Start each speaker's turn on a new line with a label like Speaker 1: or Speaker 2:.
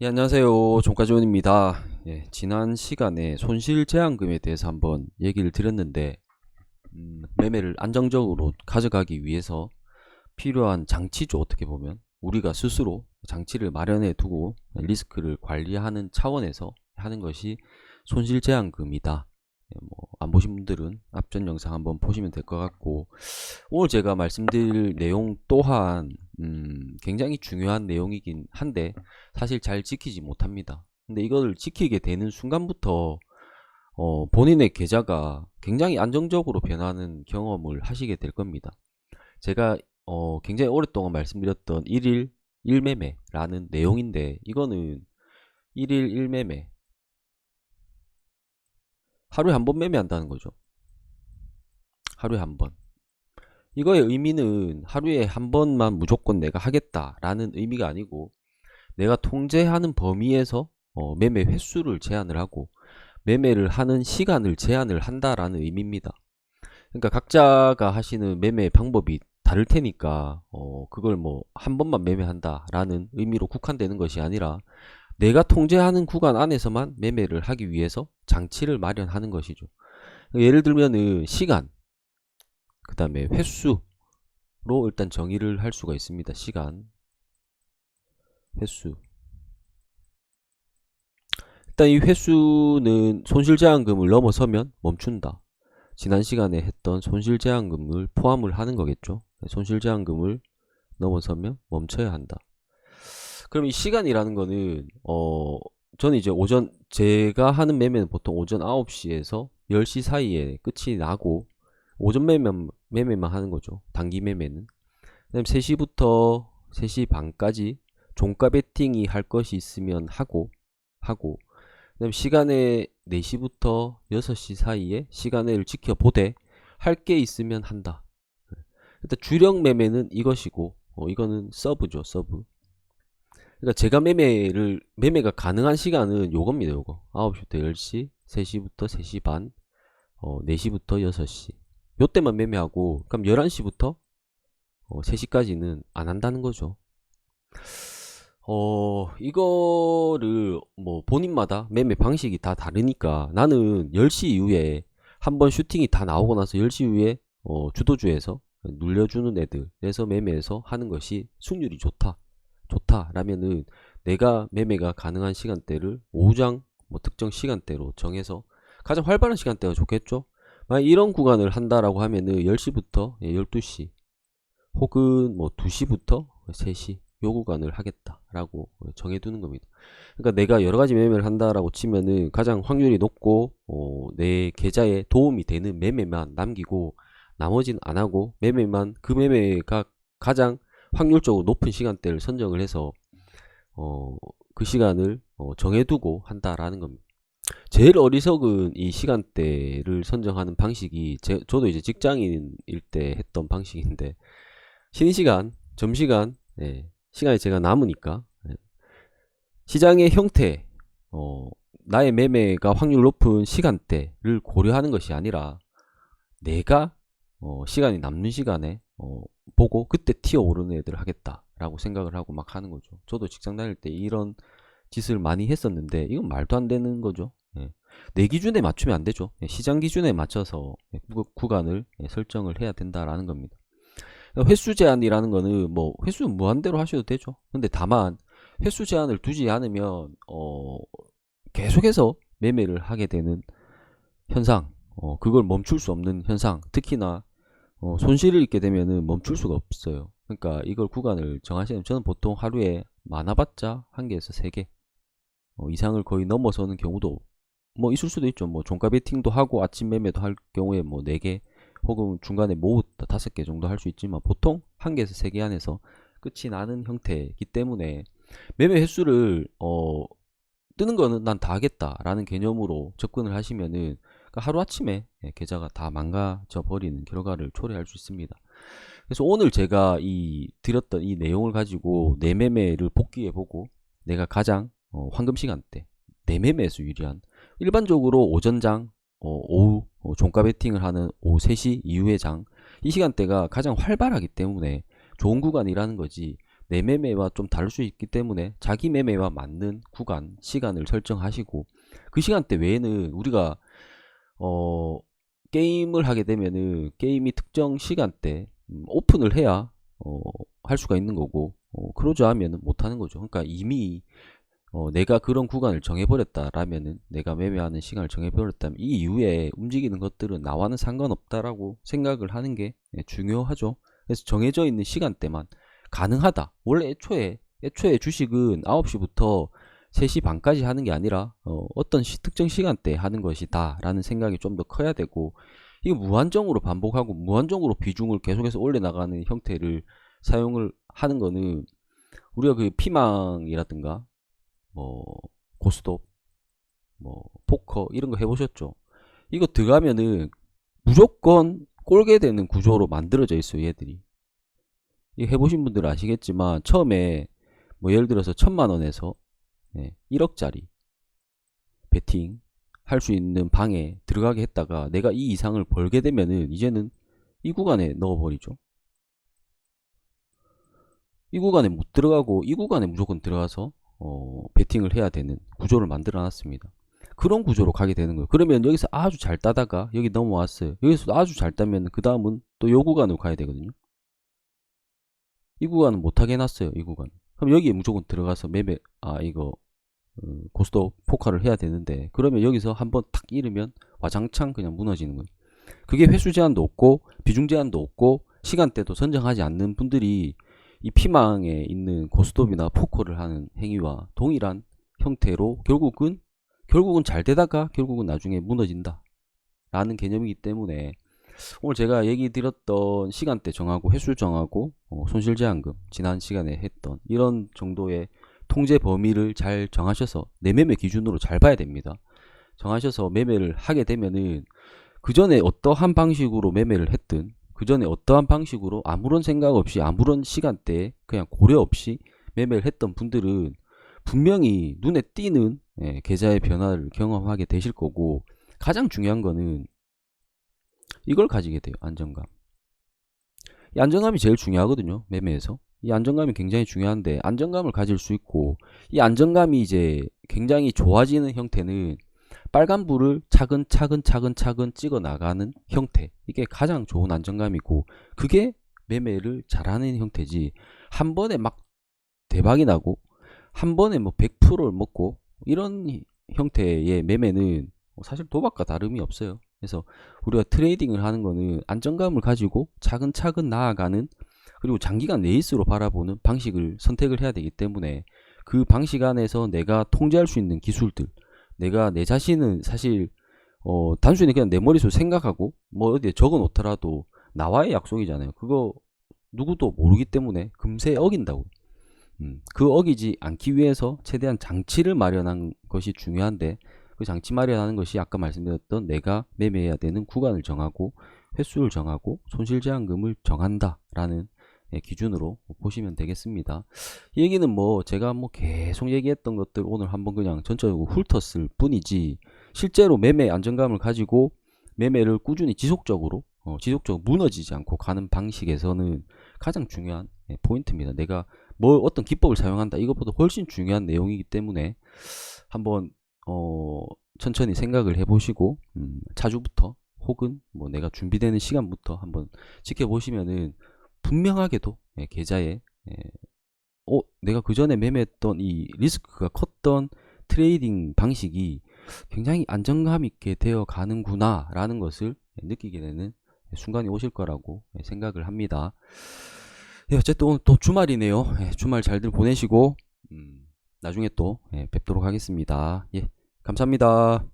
Speaker 1: 예, 안녕하세요. 종가지원입니다. 예, 지난 시간에 손실제한금에 대해서 한번 얘기를 드렸는데, 매매를 안정적으로 가져가기 위해서 필요한 장치죠. 어떻게 보면 우리가 스스로 장치를 마련해 두고 리스크를 관리하는 차원에서 하는 것이 손실제한금이다. 예, 안 보신 분들은 앞전 영상 한번 보시면 될 것 같고, 오늘 제가 말씀드릴 내용 또한 굉장히 중요한 내용이긴 한데 사실 잘 지키지 못합니다. 근데 이걸 지키게 되는 순간부터 본인의 계좌가 굉장히 안정적으로 변하는 경험을 하시게 될 겁니다. 제가 굉장히 오랫동안 말씀드렸던 1일 1매매라는 내용인데, 이거는 1일 1매매, 하루에 한 번 매매한다는 거죠. 하루에 한 번. 이거의 의미는 하루에 한 번만 무조건 내가 하겠다라는 의미가 아니고, 내가 통제하는 범위에서 매매 횟수를 제한을 하고 매매를 하는 시간을 제한을 한다라는 의미입니다. 그러니까 각자가 하시는 매매 방법이 다를 테니까 그걸 뭐 한 번만 매매한다라는 의미로 국한되는 것이 아니라, 내가 통제하는 구간 안에서만 매매를 하기 위해서 장치를 마련하는 것이죠. 예를 들면은 시간, 그 다음에 횟수로 일단 정의를 할 수가 있습니다. 시간, 횟수. 일단 이 횟수는 손실제한금을 넘어서면 멈춘다. 지난 시간에 했던 손실제한금을 포함을 하는 거겠죠. 손실제한금을 넘어서면 멈춰야 한다. 그럼 이 시간이라는 거는 저는 이제 오전, 제가 하는 매매는 보통 오전 9시에서 10시 사이에 끝이 나고, 오전 매매만 하는 거죠. 단기 매매는. 그다음 3시부터 3시 반까지 종가 베팅이 할 것이 있으면 하고 그다음 시간에 4시부터 6시 사이에 시간을 지켜보되 할 게 있으면 한다. 일단 주력 매매는 이것이고, 이거는 서브죠. 서브. 그러니까 제가 매매가 가능한 시간은 요겁니다. 요거 9시부터 10시, 3시부터 3시 반, 4시부터 6시, 요때만 매매하고, 그럼 11시부터 3시까지는 안 한다는 거죠. 이거를 뭐 본인마다 매매 방식이 다 다르니까, 나는 10시 이후에 한번 슈팅이 다 나오고 나서 10시 이후에 주도주에서 눌려주는 애들에서 매매해서 하는 것이 승률이 좋다라면은, 내가 매매가 가능한 시간대를 오후장 뭐 특정 시간대로 정해서 가장 활발한 시간대가 좋겠죠. 만약 이런 구간을 한다라고 하면은 10시부터 12시, 혹은 뭐 2시부터 3시, 요 구간을 하겠다라고 정해두는 겁니다. 그러니까 내가 여러가지 매매를 한다라고 치면은 가장 확률이 높고 내 계좌에 도움이 되는 매매만 남기고 나머지는 안하고, 매매만, 그 매매가 가장 확률적으로 높은 시간대를 선정을 해서 그 시간을 정해두고 한다라는 겁니다. 제일 어리석은 이 시간대를 선정하는 방식이, 저도 이제 직장인일 때 했던 방식인데, 쉬는 시간, 점시간, 시간이 제가 남으니까 시장의 형태, 나의 매매가 확률 높은 시간대를 고려하는 것이 아니라, 내가 시간이 남는 시간에 보고 그때 튀어오르는 애들을 하겠다라고 생각을 하고 막 하는 거죠. 저도 직장 다닐 때 이런 짓을 많이 했었는데, 이건 말도 안 되는 거죠. 내 기준에 맞추면 안 되죠. 시장 기준에 맞춰서 구간을 설정을 해야 된다라는 겁니다. 횟수 제한이라는 거는 뭐 횟수는 무한대로 하셔도 되죠. 근데 다만 횟수 제한을 두지 않으면 계속해서 매매를 하게 되는 현상, 그걸 멈출 수 없는 현상, 특히나 손실을 입게 되면은 멈출 수가 없어요. 그러니까 이걸 구간을 정하시면, 저는 보통 하루에 많아봤자 1개에서 3개 이상을 거의 넘어서는 경우도 뭐 있을 수도 있죠. 뭐 종가 베팅도 하고 아침 매매도 할 경우에 뭐 4개, 혹은 중간에 모으 5개 정도 할 수 있지만, 보통 1개에서 3개 안에서 끝이 나는 형태이기 때문에, 매매 횟수를 뜨는 거는 난 다 하겠다라는 개념으로 접근을 하시면은, 그러니까 하루아침에 계좌가 다 망가져 버리는 결과를 초래할 수 있습니다. 그래서 오늘 제가 드렸던 이 내용을 가지고 내 매매를 복귀해 보고, 내가 가장 황금 시간대, 내 매매에서 유리한, 일반적으로 오전장, 오후 종가 베팅을 하는 오후 3시 이후의 장, 이 시간대가 가장 활발하기 때문에 좋은 구간이라는 거지, 내 매매와 좀 다를 수 있기 때문에 자기 매매와 맞는 구간, 시간을 설정하시고 그 시간대 외에는 우리가 게임을 하게 되면은 게임이 특정 시간대 오픈을 해야 할 수가 있는 거고 크로즈 하면은 못 하는 거죠. 그러니까 이미 내가 그런 구간을 정해버렸다라면은 내가 매매하는 시간을 정해버렸다면 이 이후에 움직이는 것들은 나와는 상관없다라고 생각을 하는 게 중요하죠. 그래서 정해져 있는 시간대만 가능하다. 원래 애초에 주식은 9시부터 3시 반까지 하는 게 아니라 어떤 특정 시간대에 하는 것이다 라는 생각이 좀 더 커야 되고, 이거 무한정으로 반복하고 무한정으로 비중을 계속해서 올려나가는 형태를 사용을 하는 거는 우리가 그 피망이라든가 뭐 고스톱 뭐 포커 이런 거 해보셨죠? 이거 들어가면은 무조건 꼴게 되는 구조로 만들어져 있어요. 얘들이 이거 해보신 분들은 아시겠지만 처음에 뭐 예를 들어서 1000만원에서 1억짜리 베팅 할 수 있는 방에 들어가게 했다가 내가 이 이상을 벌게 되면은 이제는 이 구간에 넣어버리죠. 이 구간에 못 들어가고 이 구간에 무조건 들어가서 베팅을 해야 되는 구조를 만들어 놨습니다. 그런 구조로 가게 되는 거예요. 그러면 여기서 아주 잘 따다가 여기 넘어왔어요. 여기서 아주 잘 따면 그 다음은 또 요 구간으로 가야 되거든요. 이 구간은 못하게 해놨어요. 이 구간. 그럼 여기에 무조건 들어가서 매매 이거 고스톱 포카를 해야 되는데, 그러면 여기서 한번 탁 잃으면 와장창 그냥 무너지는 거예요. 그게 횟수 제한도 없고 비중 제한도 없고 시간대도 선정하지 않는 분들이 이 피망에 있는 고스톱이나 포커를 하는 행위와 동일한 형태로 결국은 잘 되다가 결국은 나중에 무너진다 라는 개념이기 때문에, 오늘 제가 얘기 드렸던 시간대 정하고 횟수 정하고 손실 제한금 지난 시간에 했던 이런 정도의 통제 범위를 잘 정하셔서 내 매매 기준으로 잘 봐야 됩니다. 정하셔서 매매를 하게 되면은 그 전에 어떠한 방식으로 매매를 했든 그 전에 어떠한 방식으로 아무런 생각 없이 아무런 시간대에 그냥 고려 없이 매매를 했던 분들은 분명히 눈에 띄는 계좌의 변화를 경험하게 되실 거고, 가장 중요한 거는 이걸 가지게 돼요. 안정감. 이 안정감이 제일 중요하거든요. 매매에서. 이 안정감이 굉장히 중요한데, 안정감을 가질 수 있고 이 안정감이 이제 굉장히 좋아지는 형태는 빨간불을 차근차근 찍어 나가는 형태, 이게 가장 좋은 안정감이고 그게 매매를 잘하는 형태지, 한 번에 막 대박이 나고 한 번에 뭐 100%를 먹고 이런 형태의 매매는 사실 도박과 다름이 없어요. 그래서 우리가 트레이딩을 하는 거는 안정감을 가지고 차근차근 나아가는, 그리고 장기간 레이스로 바라보는 방식을 선택을 해야 되기 때문에 그 방식 안에서 내가 통제할 수 있는 기술들, 내가 내 자신은 사실 단순히 그냥 내 머릿속에 생각하고 뭐 어디에 적어 놓더라도 나와의 약속이잖아요. 그거 누구도 모르기 때문에 금세 어긴다고. 그 어기지 않기 위해서 최대한 장치를 마련한 것이 중요한데, 그 장치 마련하는 것이 아까 말씀드렸던 내가 매매해야 되는 구간을 정하고 횟수를 정하고 손실 제한금을 정한다 라는 기준으로 보시면 되겠습니다. 이 얘기는 뭐 제가 뭐 계속 얘기했던 것들 오늘 한번 그냥 전체적으로 훑었을 뿐이지, 실제로 매매 안정감을 가지고 매매를 꾸준히 지속적으로 무너지지 않고 가는 방식에서는 가장 중요한 포인트입니다. 내가 뭐 어떤 기법을 사용한다 이것보다 훨씬 중요한 내용이기 때문에 한번 천천히 생각을 해보시고 차주부터 혹은 뭐 내가 준비되는 시간부터 한번 지켜보시면은 분명하게도 계좌에 내가 그 전에 매매했던 이 리스크가 컸던 트레이딩 방식이 굉장히 안정감 있게 되어 가는구나 라는 것을 느끼게 되는 순간이 오실 거라고 생각을 합니다. 어쨌든 오늘 또 주말이네요. 주말 잘들 보내시고 나중에 또 뵙도록 하겠습니다. 감사합니다.